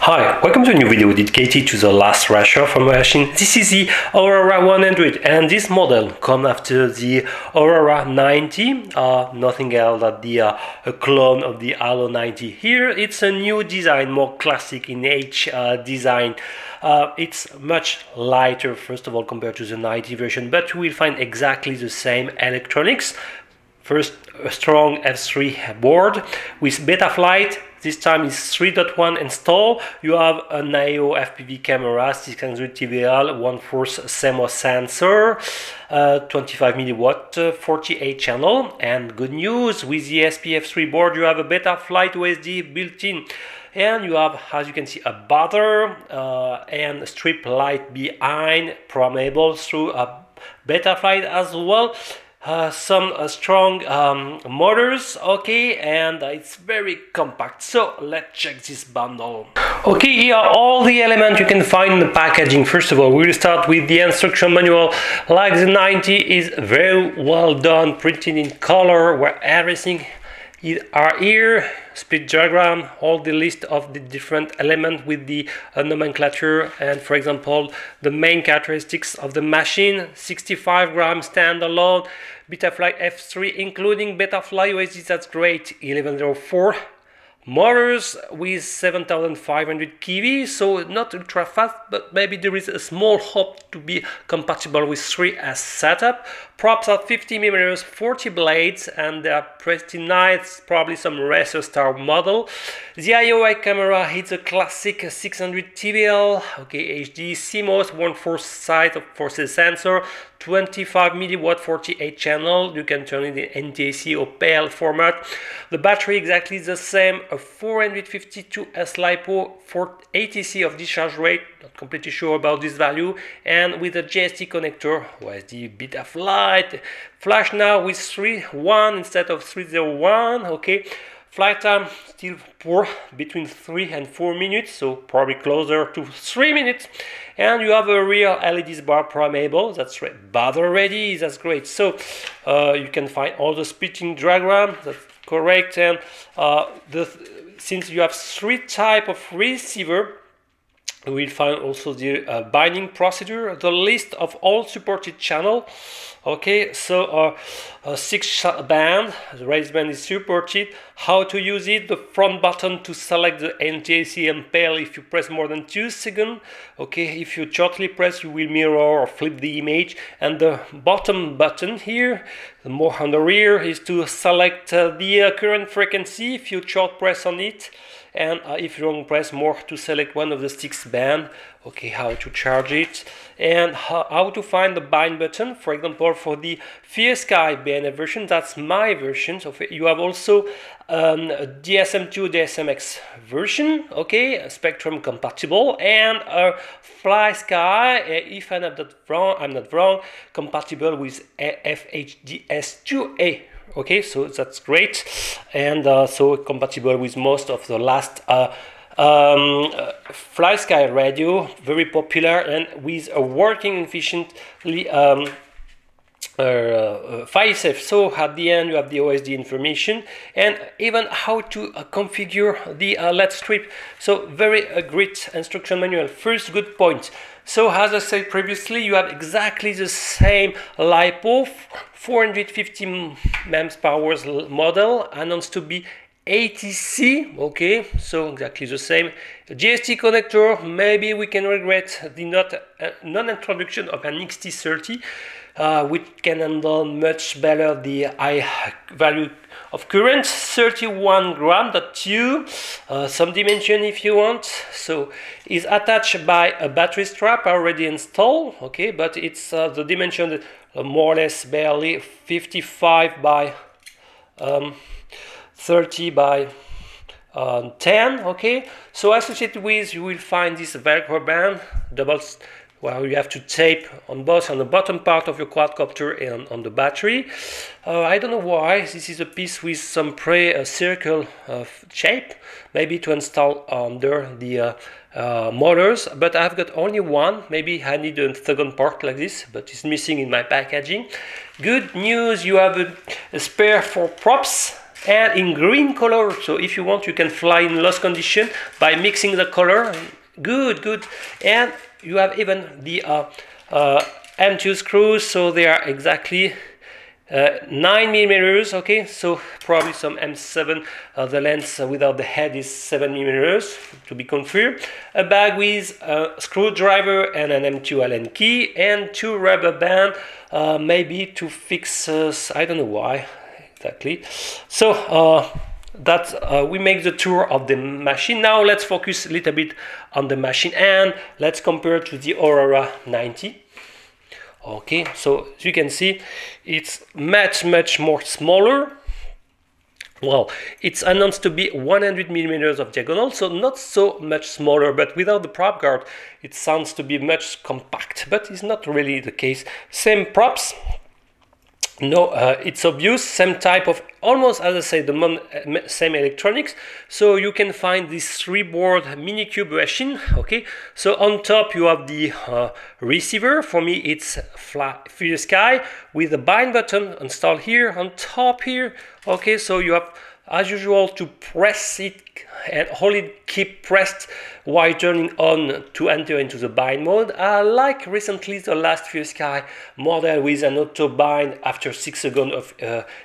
Hi, welcome to a new video dedicated to the last rusher from my machine. This is the Aurora 100 and this model comes after the Aurora 90, nothing else than the a clone of the Halo 90. Here it's a new design, more classic in age design. It's much lighter first of all compared to the 90 version, but you will find exactly the same electronics. First, a strong F3 board with Betaflight. This time is 3.1 installed. You have an IO FPV camera, 600 TVL, 1/4 CMOS sensor, 25 milliwatt, 48 channel. And good news, with the SPF3 board, you have a Betaflight OSD built in. And you have, as you can see, a buzzer and a strip light behind, programmable through a Betaflight as well. Some strong motors, okay, and it's very compact. So let's check this bundle. Okay, here are all the elements you can find in the packaging. First of all, we will start with the instruction manual. Like the 90 is very well done, printed in color, where everything are here. Split diagram, all the list of the different elements with the nomenclature, and for example the main characteristics of the machine: 65 grams standalone, Betaflight F3 including Betaflight OSD, that's great, 1104 motors with 7500 kV, so not ultra fast, but maybe there is a small hope to be compatible with 3S setup. Props are 50mm, 40 blades, and they are pretty nice, probably some racer star model. The IOI camera hits a classic 600 TVL, okay, HD CMOS, 1/4 size of forces sensor, 25 milliwatt, 48 channel. You can turn it in NTSC or PL format. The battery exactly the same, a 452 S LiPo, 480C of discharge rate, not completely sure about this value, and with a JST connector, OSD Betaflight. Flash now with 3.1 instead of 3.01, okay. Flight time still poor, between 3 and 4 minutes, so probably closer to 3 minutes. And you have a real LEDs bar programmable, that's right, buzzer ready, that's great. So you can find all the splitting diagram, that's correct. And since you have 3 types of receiver, we will find also the binding procedure, the list of all supported channel. Okay, so 6 band, the raised band is supported. How to use it: the front button to select the NTSC and PL if you press more than 2 seconds. Okay, if you shortly press, you will mirror or flip the image. And the bottom button here, more on the rear, is to select the current frequency if you short press on it. And if you long press, more to select one of the 6 band. Okay, how to charge it, and how to find the bind button. For example, for the Fear Sky BNF version, that's my version. So you have also a DSM2, DSMX version, okay, Spectrum compatible, and a Fly Sky, if I'm not wrong, compatible with FHDS2A. Okay, so that's great, and so compatible with most of the last Fly Sky radio, very popular, and with a working efficiently 5-safe. So at the end you have the OSD information and even how to configure the LED strip. So very great instruction manual. First good point. So as I said previously, you have exactly the same LiPo, 450 MEMS powers model, announced to be 80C, okay, so exactly the same. JST connector, maybe we can regret the non-introduction of an XT30, which can handle much better the high value of current, 31 gram, some dimension if you want. So is attached by a battery strap already installed, okay, but it's the dimension more or less barely 55 by 30 by 10, okay. So associated with, you will find this Velcro band, doubles, well, you have to tape on both on the bottom part of your quadcopter and on the battery. I don't know why this is a piece with some circle shape, maybe to install under the motors, but I've got only one. Maybe I need a second part like this, but it's missing in my packaging. Good news, you have a spare for props. and in green color. So if you want, you can fly in lost condition by mixing the color. Good, good. And you have even the M2 screws, so they are exactly 9 millimeters. Okay, so probably some M7. The lens without the head is 7 millimeters, to be confirmed. A bag with a screwdriver and an M2 Allen key, and 2 rubber band, maybe to fix. I don't know why exactly. So we make the tour of the machine. Now let's focus a little bit on the machine and let's compare to the Aurora 90. Okay, so as you can see, it's much more smaller. Well, it's announced to be 100 millimeters of diagonal, so not so much smaller, but without the prop guard, it sounds to be much compact, but it's not really the case. Same props. No, it's obvious, same type of, almost as I say, the same electronics. So you can find this 3-board Minikube machine. Okay, so on top you have the receiver. For me, it's FlySky with the bind button installed here on top here. Okay, so you have, as usual, to press it and hold it, keep pressed while turning on to enter into the bind mode. I like recently the last FlySky model with an auto bind after 6 seconds of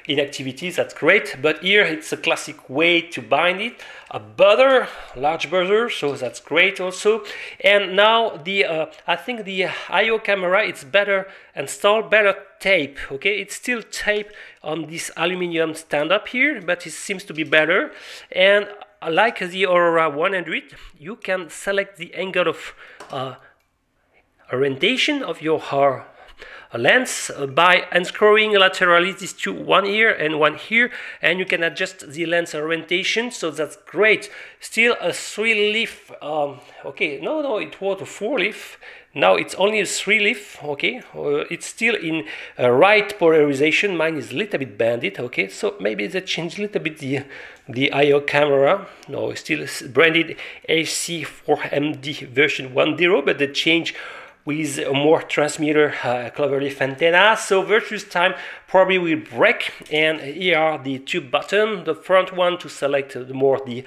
inactivity. That's great, but here it's a classic way to bind it. A buzzer, large buzzer, so that's great also. And now the I think the IO camera, it's better installed, better tape. Okay, it's still tape on this aluminium stand up here, but it seems to be better. And like the Aurora 100, you can select the angle of orientation of your lens by unscrewing laterally these two, one here and one here, and you can adjust the lens orientation, so that's great. Still a 3-leaf, okay, no, it was a 4-leaf. Now it's only a 3-leaf, okay. It's still in right polarization. Mine is a little bit banded, okay. So maybe they changed a little bit the IO camera. No, it's still branded AC4MD version 1.0, but they change with a more transmitter cloverleaf antenna. So versus time probably will break, and here are the two buttons. The front one to select the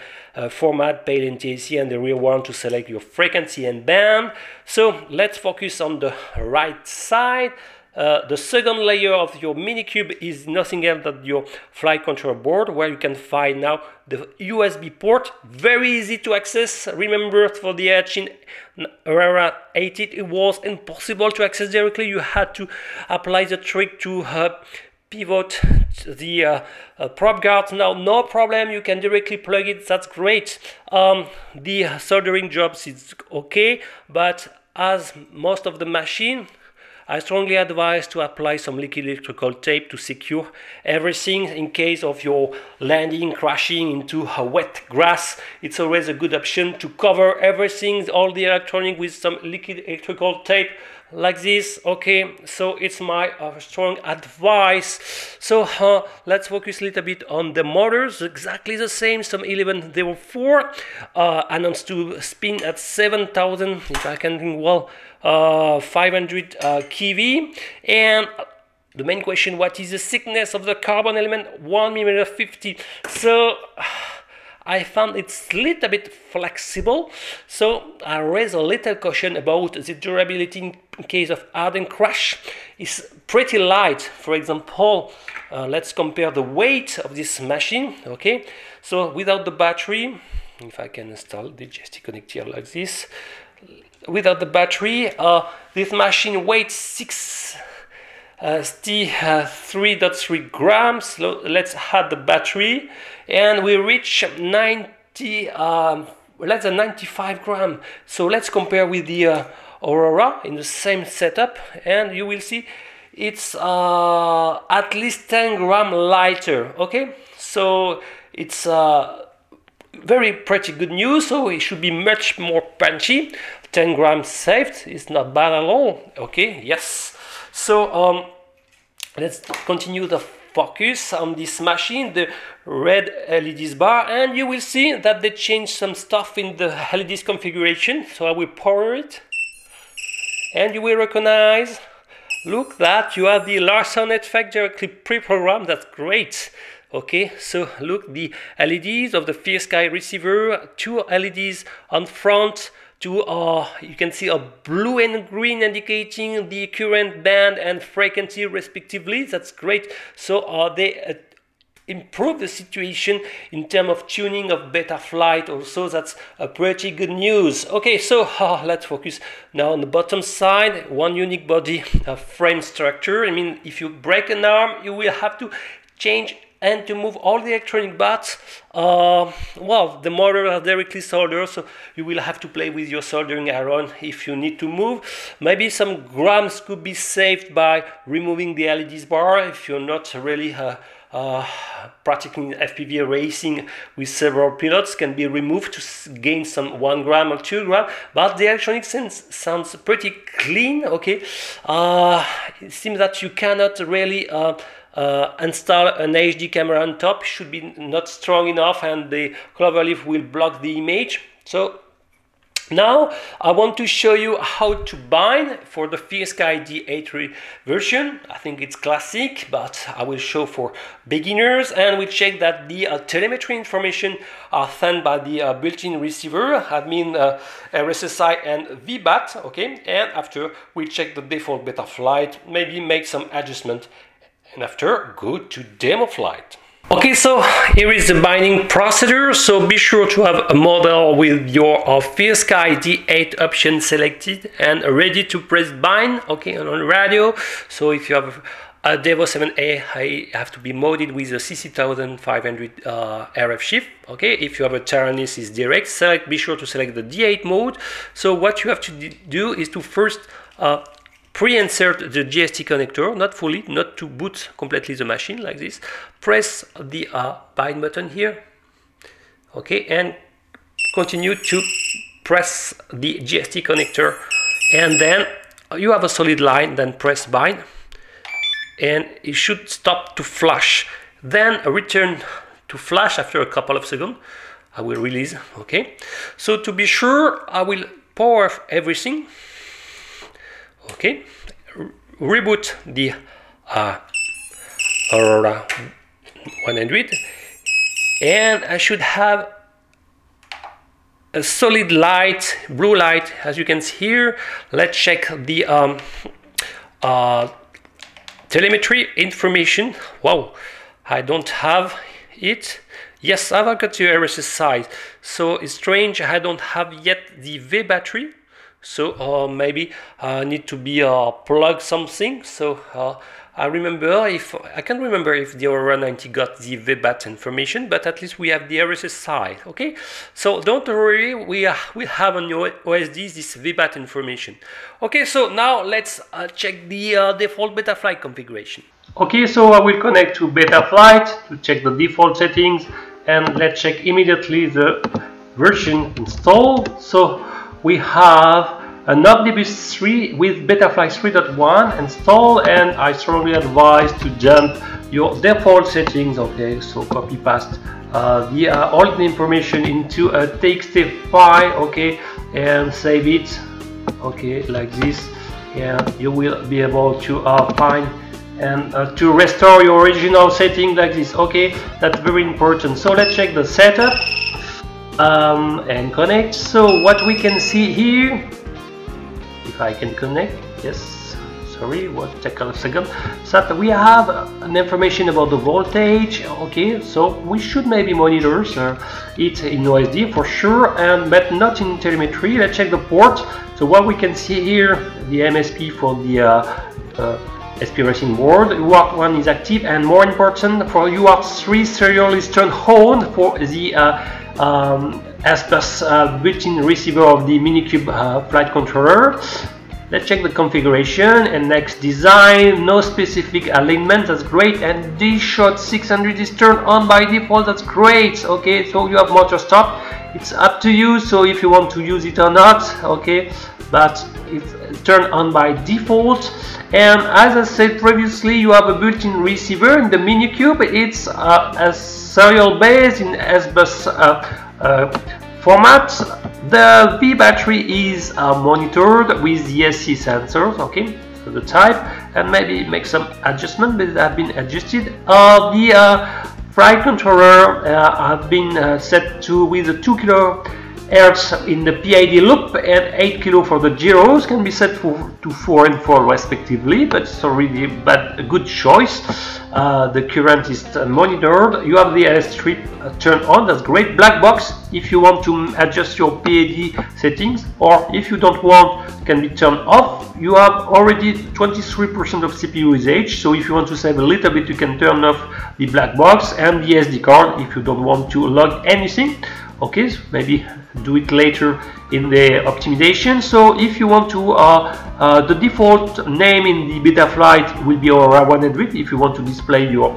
format, pale and TAC, and the rear one to select your frequency and band. So let's focus on the right side. The second layer of your Minikube is nothing else than your flight control board, where you can find now the USB port, very easy to access. Remember, for the Eachine Aurora 80, it was impossible to access directly. You had to apply the trick to pivot the prop guard. Now no problem, you can directly plug it. That's great. The soldering jobs is okay, but as most of the machine, I strongly advise to apply some liquid electrical tape to secure everything in case of your landing, crashing into a wet grass. It's always a good option to cover everything, all the electronic, with some liquid electrical tape like this. Okay, so it's my strong advice. So let's focus a little bit on the motors. Exactly the same, some 1104 announced to spin at 7,000, if I can think well, 500 kV. And the main question, what is the thickness of the carbon element? 1 mm 50. So I found it's a little bit flexible, so I raise a little caution about the durability in case of hardened crash. It's pretty light. For example, let's compare the weight of this machine. Okay, so without the battery, if I can install the JST connector like this, without the battery, this machine weighs 3.3 grams. So let's add the battery, and we reach 90, less than 95 grams. So let's compare with the Aurora in the same setup, and you will see it's at least 10 grams lighter. Okay, so it's very pretty good news. So it should be much more punchy. 10 grams saved is not bad at all. Okay, yes. So let's continue the focus on this machine, the red LEDs bar, and you will see that they changed some stuff in the LEDs configuration. So I will power it, and you will recognize, look, that you have the Larson effect directly pre-programmed. That's great. Okay, so look, the LEDs of the FearSky receiver, two LEDs on front, two you can see a blue and green indicating the current band and frequency respectively. That's great. So they improve the situation in terms of tuning of beta flight also. That's a pretty good news. Okay, so let's focus now on the bottom side. One unique body frame structure. I mean, if you break an arm, you will have to change and to move all the electronic parts. Well, the motor are directly soldered, so you will have to play with your soldering iron if you need to move. Maybe some grams could be saved by removing the LEDs bar if you're not really practicing FPV racing with several pilots. Can be removed to gain some 1 gram or 2 gram, but the electronic sounds pretty clean. Okay, it seems that you cannot really install an HD camera on top. Should be not strong enough, and the cloverleaf will block the image. So now I want to show you how to bind for the FearSky D8 version. I think it's classic, but I will show for beginners, and we check that the telemetry information are sent by the built-in receiver, I mean RSSI and VBAT. Okay, and after we check the default beta flight, maybe make some adjustment, and after go to demo flight. Okay, so here is the binding procedure. So be sure to have a model with your FearSky D8 option selected and ready to press bind. Okay, on radio. So if you have a Devo 7A, I have to be modded with a CC1500 RF shift. Okay, if you have a Taranis is direct, be sure to select the D8 mode. So what you have to do is to first pre-insert the GST connector, not fully, not to boot completely the machine like this. Press the bind button here, okay, and continue to press the GST connector, and then you have a solid line, then press bind, and it should stop to flash. Then return to flash after a couple of seconds. I will release, okay. So to be sure, I will power off everything. Okay, reboot the Aurora 100, and I should have a solid light, blue light, as you can see here. Let's check the telemetry information. Wow, I don't have it. Yes, I've got the RSSI, so it's strange I don't have yet the V battery. So maybe I need to be plug something. So I can't remember if the Aurora 90 got the VBAT information, but at least we have the RSSI. Okay, so don't worry, we have on your OSD this VBAT information. Okay, so now let's check the default Betaflight configuration. Okay, so I will connect to Betaflight to check the default settings, and let's check immediately the version installed. So we have an Omnibus 3 with Betaflight 3.1 installed, and I strongly advise to dump your default settings. Okay, so copy paste all the information into a TXT file, okay, and save it, okay, like this, and you will be able to find and to restore your original setting like this. Okay, that's very important. So let's check the setup and connect. So what we can see here, if I can connect, yes, sorry, what, take a second, so that we have an information about the voltage. Okay, so we should maybe monitor it in OSD for sure, but not in telemetry. Let's check the port. So what we can see here, the MSP for the SP Racing board, UART 1 is active, and more important, for UART 3 serial is turned on for the S-Bus built-in receiver of the Minikube flight controller. Let's check the configuration and next design. No specific alignment, that's great. And D-Shot 600 is turned on by default, that's great. Okay, so you have motor stop. It's up to you, so if you want to use it or not, okay, but it's turned on by default. And as I said previously, you have a built-in receiver in the Minikube. It's a serial based in S-Bus format. The V battery is monitored with the SC sensors, okay, for the type, and maybe make some adjustment, but they have been adjusted. The flight controller have been set to with a 2 kHz in the PID loop and 8 kilo for the gyros. Can be set to 4 and 4 respectively, but it's already a good choice. The current is monitored. You have the LS strip turned on. That's great. Black box if you want to adjust your PID settings, or if you don't want, can be turned off. You have already 23% of CPU usage, so if you want to save a little bit, you can turn off the black box and the SD card if you don't want to log anything. Okay, so maybe do it later in the optimization. So if you want to, the default name in the Betaflight will be Aurora 100 if you want to display your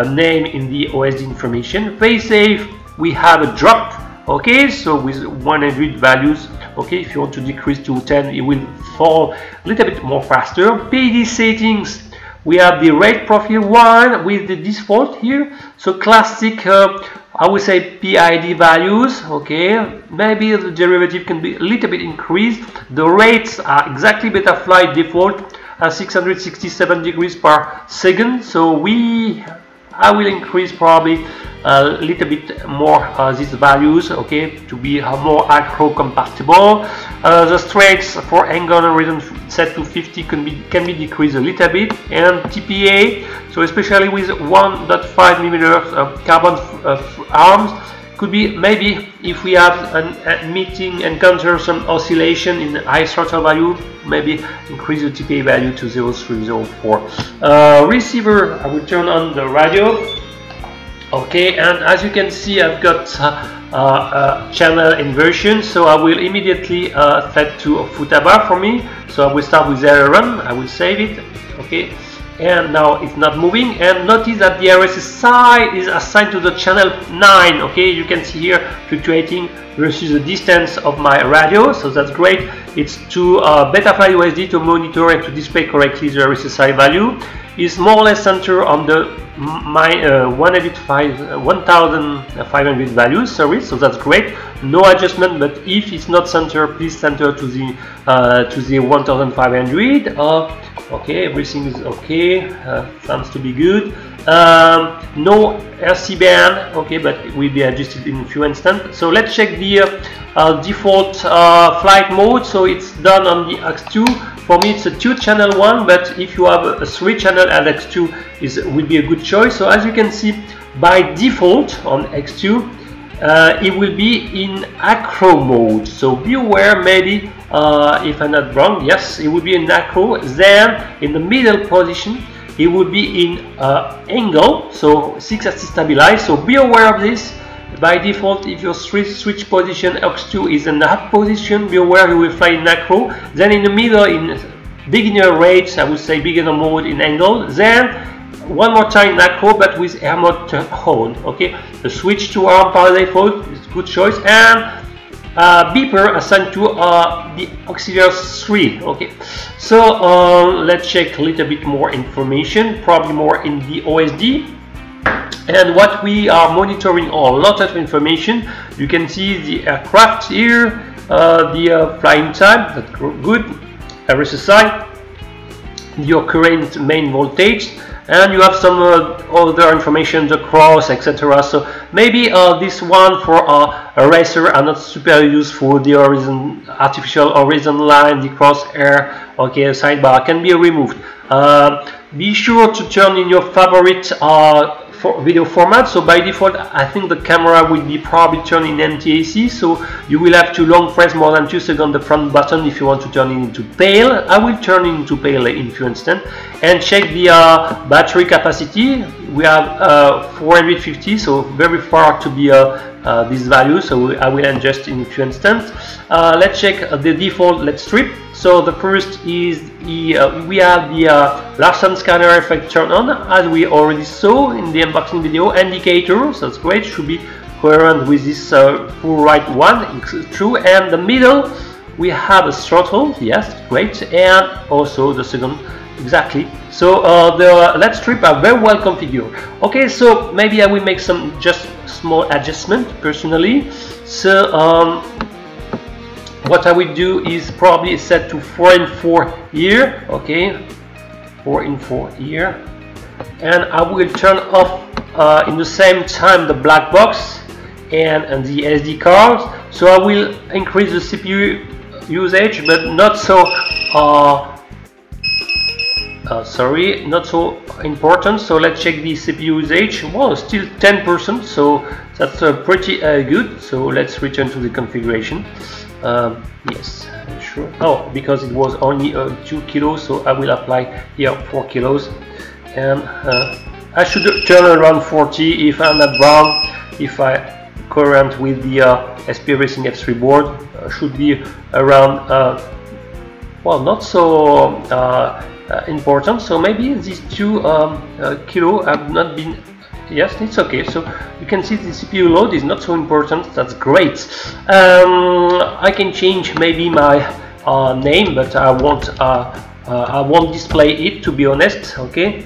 name in the OSD information. FaceSafe, we have a drop. Okay, so with 100 values. Okay, if you want to decrease to 10, it will fall a little bit more faster. PID settings, we have the rate profile 1 with the default here. So classic, I would say PID values. Okay, maybe the derivative can be a little bit increased. The rates are exactly Betaflight default at 667 degrees per second. So I will increase probably a little bit more these values, okay, to be more acro compatible. The straits for angle and horizon set to 50 can be decreased a little bit, and TPA, so especially with 1.5 millimeters of carbon arms, could be maybe if we have a meeting encounter some oscillation in high throttle value, maybe increase the TPA value to 0.304. Receiver, I will turn on the radio. Okay, and as you can see, I've got channel inversion, so I will immediately set to Futaba for me. So I will start with run, I will save it. Okay, and now it's not moving, and notice that the RSSI is assigned to the channel 9. Okay, you can see here fluctuating versus the distance of my radio, so that's great. It's to Betaflight OSD to monitor and to display correctly the RSSI value. Is more or less centered on the 1500 values, sorry, so that's great. No adjustment, but if it's not centered, please center to the 1500. Okay, everything is okay, sounds to be good. No RC band, okay, but it will be adjusted in a few instants. So let's check the default flight mode. So it's done on the X2. For me, it's a 2-channel one, but if you have a 3-channel at X2, will be a good choice. So as you can see, by default on X2, it will be in acro mode. So be aware, maybe if I'm not wrong, yes, it will be in acro. Then in the middle position, it will be in angle, so 6-axis stabilized. So be aware of this. By default, if your switch position X2 is in that position, be aware you will fly in acro. Then in the middle, in beginner rates, I would say beginner mode in angle. Then one more time in acro, but with air mode turned on. Okay, the switch to arm by default is a good choice, and beeper assigned to the auxiliary 3. Okay, so let's check a little bit more information, probably more in the OSD. And what we are monitoring, a lot of information. You can see the aircraft here, the flying time, that's good, RSSI, your current main voltage, and you have some other information, the cross, etc. So maybe this one for a racer are not super useful. The horizon, artificial horizon line, the crosshair, okay, sidebar can be removed. Be sure to turn in your favorite video format. So by default, I think the camera will be probably turned in NTSC, so you will have to long press more than 2 seconds the front button if you want to turn it into pale. I will turn it into pale in a few instants. And check the battery capacity. We have 450, so very far to be this value, so I will adjust in a few instants. Let's check the default LED strip. So the first is we have the Larsen scanner effect turned on, as we already saw in the unboxing video. Indicators, that's great, should be coherent with this full right one, it's true. And the middle, we have a throttle, yes, great, and also the second, exactly. So the LED strip are very well configured. Okay, so maybe I will make some just small adjustment personally. So what I will do is probably set to 4 and 4 here, okay, 4 and 4 here, and I will turn off in the same time the black box and the SD cards. So I will increase the CPU usage, but not so not so important. So let's check the CPU usage. Well, still 10%, so that's pretty good. So let's return to the configuration. Yes, sure. Oh, because it was only 2 kilos, so I will apply here 4 kilos, and I should turn around 40 if I'm not wrong. If I current with the SP Racing F3 board, should be around well, not so important. So maybe these 2 kilo have not been. Yes, it's okay. So you can see the CPU load is not so important. That's great. I can change maybe my name, but I won't display it, to be honest. Okay,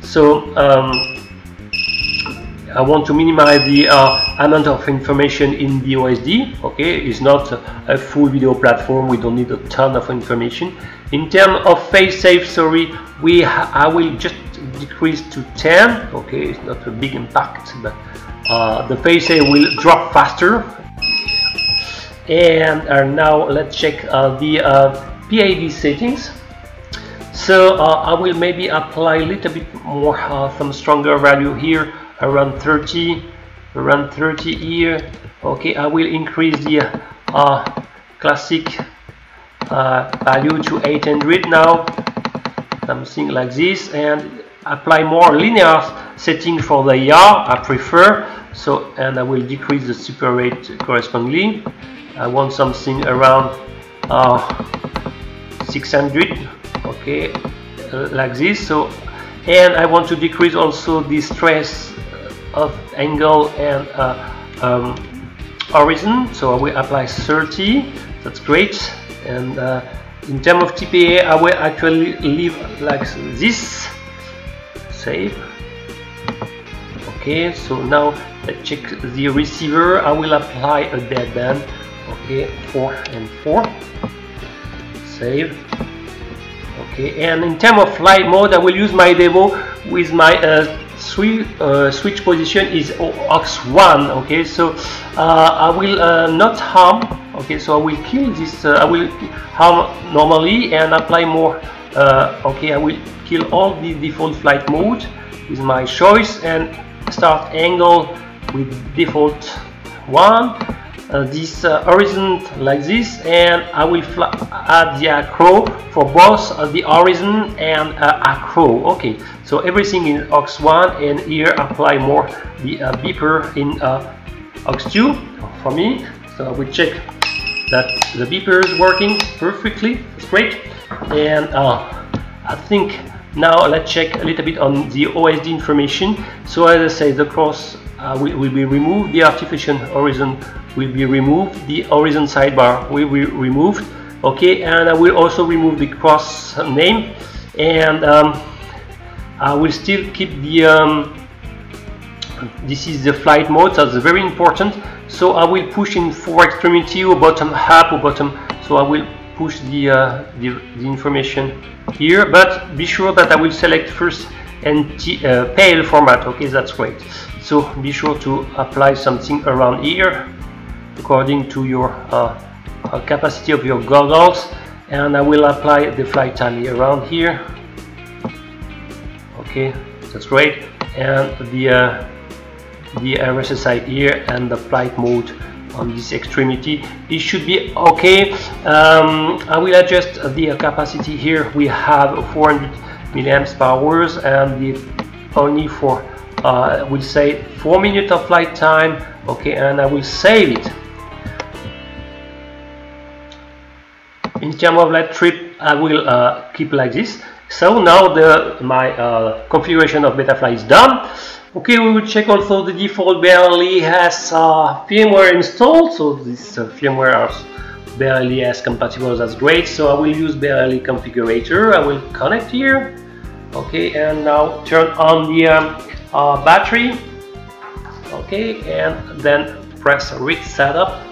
so I want to minimize the amount of information in the OSD. Okay, it's not a full video platform. We don't need a ton of information. In terms of fail-safe, sorry, I will just decrease to 10. Okay, it's not a big impact, but the fail-safe will drop faster. And now let's check the PID settings. So I will maybe apply a little bit more, some stronger value here, around 30 here. Okay, I will increase the classic value to 800 now, something like this, and apply more linear setting for the YAR I prefer. So, and I will decrease the super rate correspondingly. I want something around 600. Okay, like this. So, and I want to decrease also the stress of angle and horizon. So I will apply 30. That's great. And in terms of TPA, I will actually leave like this. Save. Okay, so now let's check the receiver. I will apply a deadband. Okay, 4 and 4. Save. Okay, and in terms of flight mode, I will use my demo with my switch position is aux1. Okay, so I will not harm. Okay, so I will kill this. I will harm normally and apply more. Okay, I will kill all the default flight mode with my choice and start angle with default 1. This horizon like this, and I will add the acro for both the horizon and acro. Okay, so everything in aux1, and here apply more the beeper in aux2 for me. So I will check that the beeper is working perfectly. It's great. And I think now let's check a little bit on the OSD information. So as I say, the cross will be removed, the artificial horizon will be removed, the horizon sidebar will be removed. Okay, and I will also remove the cross name, and I will still keep the this is the flight mode. That's very important. So I will push in 4 extremity or bottom up or bottom. So I will push the information here, but be sure that I will select first PAL format. Okay, that's great. So be sure to apply something around here according to your capacity of your goggles, and I will apply the flight time around here. Okay, that's great. And the RSSI here and the flight mode on this extremity, it should be okay. I will adjust the capacity here. We have 400 milliamps per hour, and the only for we'll say 4 minutes of flight time. Okay, and I will save it. In terms of light trip, I will keep like this. So now my configuration of Betafly is done. Okay, we will check also the default barely has firmware installed. So this firmware is barely as compatible. That's great. So I will use barely configurator. I will connect here. Okay, and now turn on the battery. Okay, and then press read setup,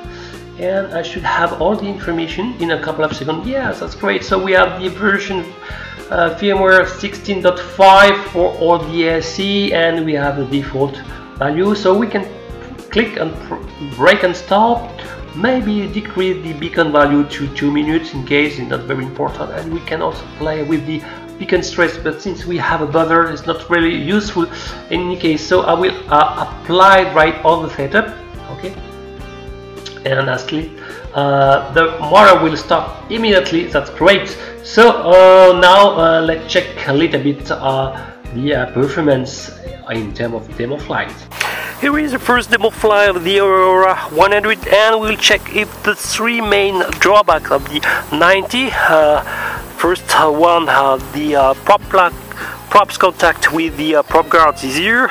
and I should have all the information in a couple of seconds. Yes, that's great. So we have the version firmware 16.5 for all the SE, and we have the default value, so we can click and break and stop, maybe decrease the beacon value to 2 minutes in case it's not very important, and we can also play with the beacon stress, but since we have a buzzer, it's not really useful in any case. So I will apply right all the setup, okay, and lastly the motor will stop immediately. That's great. So now let's check a little bit the performance in terms of demo flight. Here is the first demo flight of the Aurora 100, and we'll check if the three main drawbacks of the 90. First one, the props contact with the prop guards is here.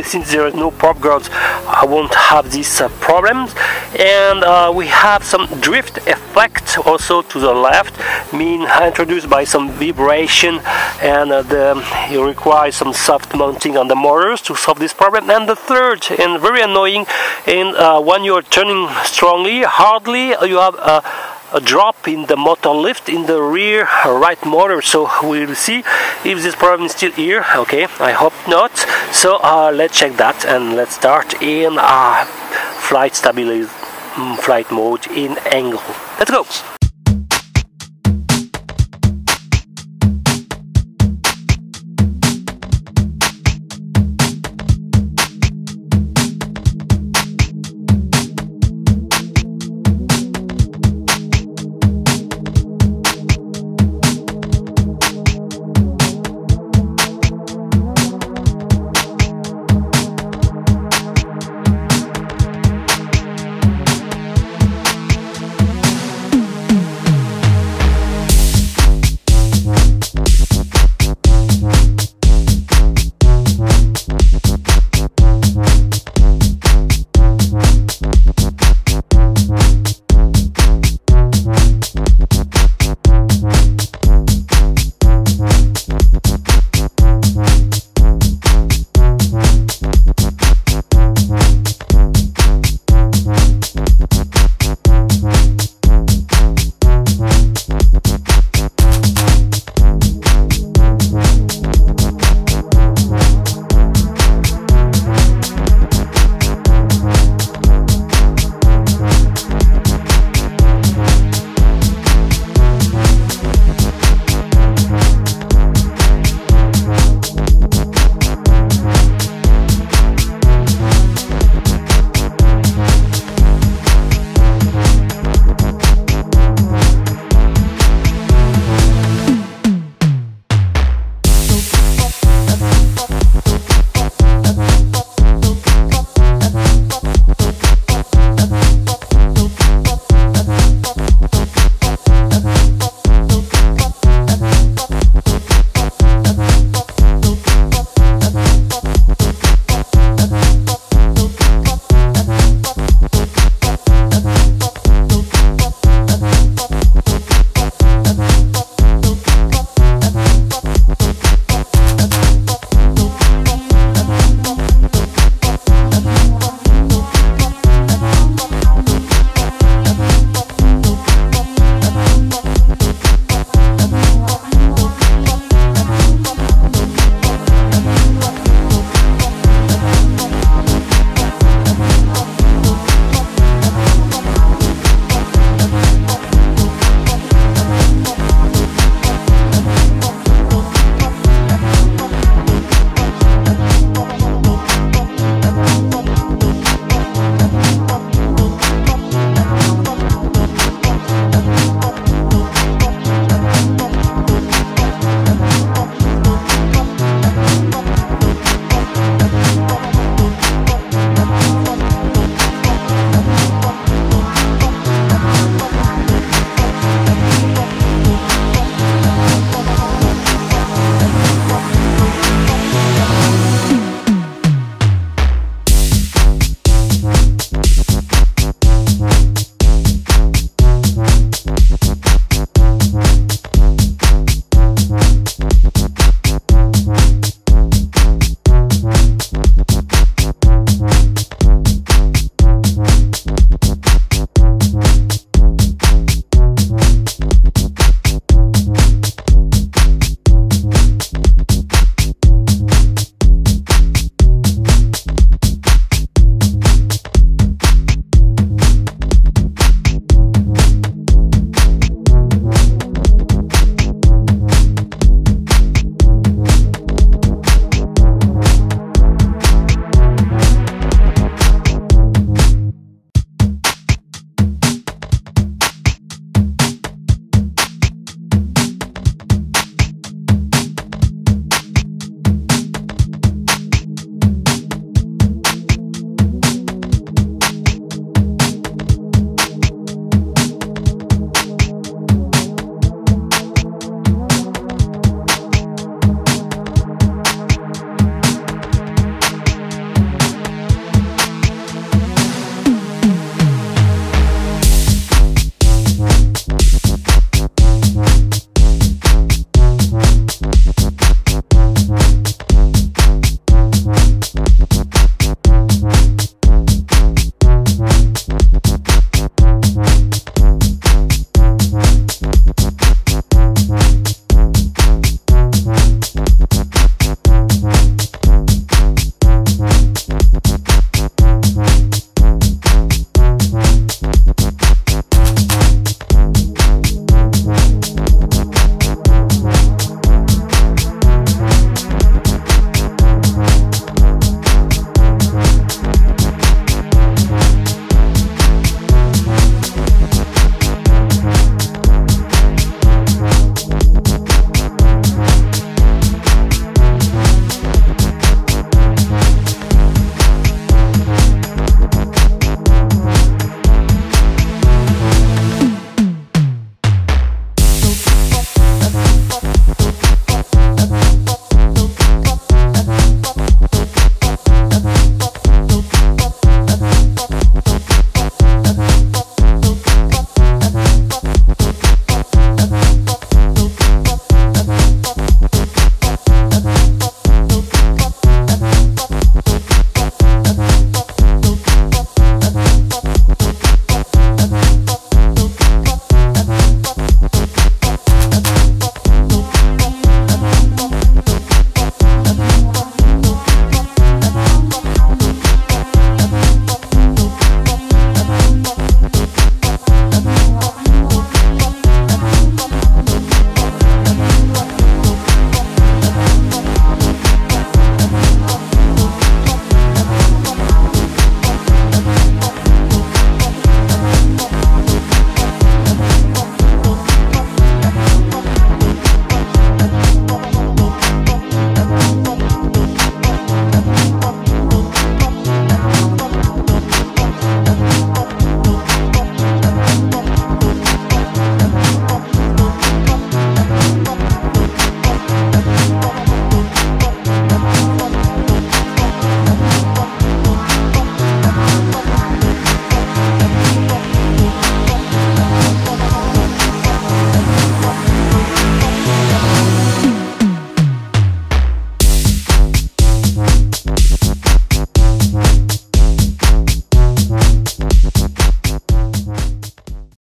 Since there is no prop guards, I won't have these problems. And we have some drift effect also to the left, introduced by some vibration, and it requires some soft mounting on the motors to solve this problem. And the third, and very annoying, when you are turning strongly, hardly you have a drop in the motor lift in the rear right motor. So we'll see if this problem is still here. Okay, I hope not. So let's check that, and let's start in flight mode in angle. Let's go.